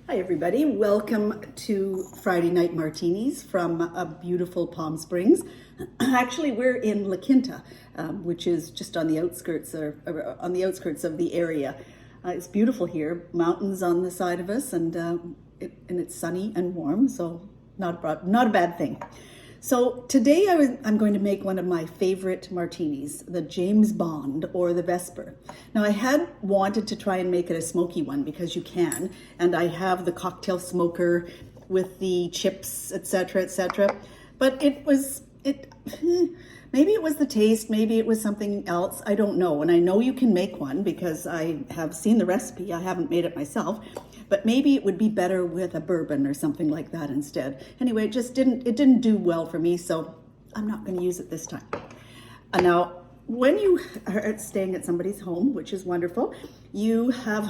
Hi everybody, welcome to Friday Night Martinis from beautiful Palm Springs. Actually, we're in La Quinta, which is just on the outskirts of the area. It's beautiful here, mountains on the side of us, and it's sunny and warm, so not a bad thing. So today I'm going to make one of my favorite martinis, the James Bond or the Vesper. Now I had wanted to try and make it a smoky one because you can, and I have the cocktail smoker with the chips, etc., etc. But maybe it was the taste, maybe it was something else, I don't know. And I know you can make one because I have seen the recipe, I haven't made it myself. But maybe it would be better with a bourbon or something like that instead. Anyway, it didn't do well for me, so I'm not going to use it this time. Now, when you are staying at somebody's home, which is wonderful, you have,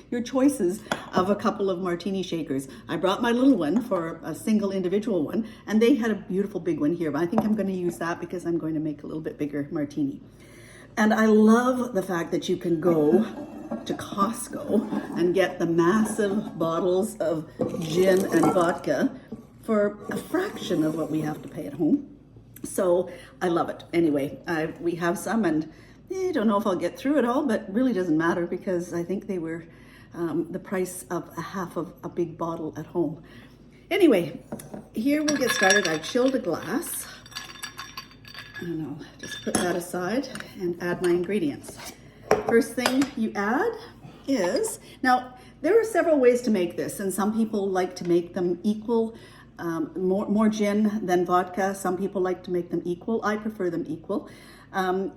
your choices of a couple of martini shakers. I brought my little one for a single individual one, and they had a beautiful big one here, but I think I'm going to use that because I'm going to make a little bit bigger martini. And I love the fact that you can go to Costco and get the massive bottles of gin and vodka for a fraction of what we have to pay at home. So I love it. Anyway, we have some, and I don't know if I'll get through it all, but it really doesn't matter because I think they were the price of a half of a big bottle at home. Anyway, here we'll get started. I've chilled a glass, and I'll just put that aside and add my ingredients. First thing you add is, now there are several ways to make this, and some people like to make them equal, more gin than vodka. Some people like to make them equal. I prefer them equal. And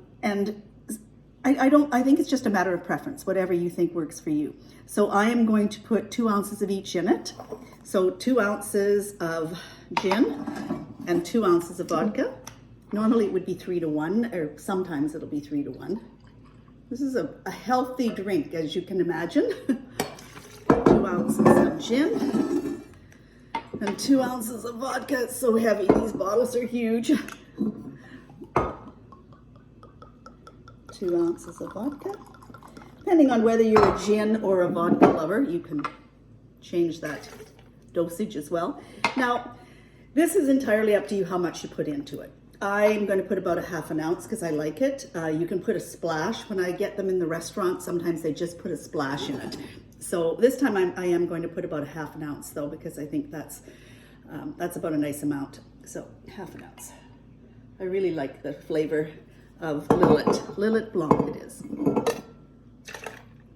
I think it's just a matter of preference, whatever you think works for you. So I am going to put 2 ounces of each in it. So 2 ounces of gin and 2 ounces of vodka. Normally it would be 3 to 1, or sometimes it'll be 3 to 1. This is a healthy drink, as you can imagine. 2 ounces of gin and 2 ounces of vodka. It's so heavy, these bottles are huge. 2 ounces of vodka. Depending on whether you're a gin or a vodka lover, you can change that dosage as well. Now, this is entirely up to you how much you put into it. I'm going to put about a half an ounce because I like it. You can put a splash. When I get them in the restaurant, sometimes they just put a splash in it. So this time I am going to put about a half an ounce though, because I think that's about a nice amount. So half an ounce. I really like the flavor of Lillet. Lillet Blanc it is. There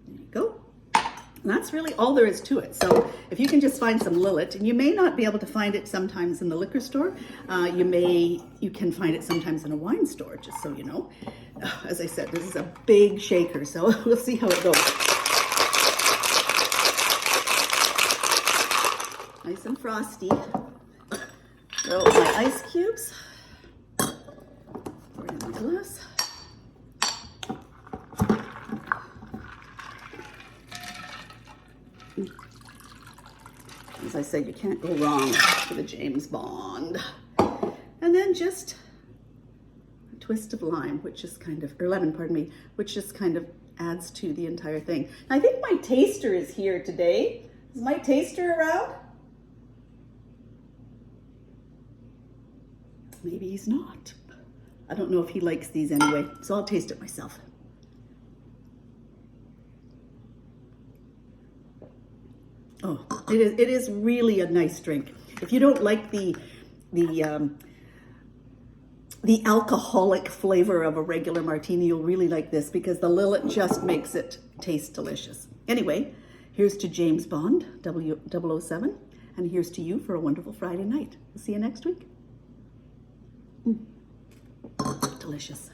you go. And that's really all there is to it. So if you can just find some Lillet, and you may not be able to find it sometimes in the liquor store, you can find it sometimes in a wine store, just so you know. As I said, this is a big shaker, so we'll see how it goes. Nice and frosty. So my ice cubes. Pour it in my glass. As I said, you can't go wrong with a James Bond. And then just a twist of lime, or lemon, pardon me, which just kind of adds to the entire thing. I think my taster is here today. Is my taster around? Maybe he's not. I don't know if he likes these anyway, so I'll taste it myself. Oh, it is really a nice drink. If you don't like the alcoholic flavor of a regular martini, you'll really like this because the Lillet just makes it taste delicious. Anyway, here's to James Bond, 007, and here's to you for a wonderful Friday night. We'll see you next week. Delicious.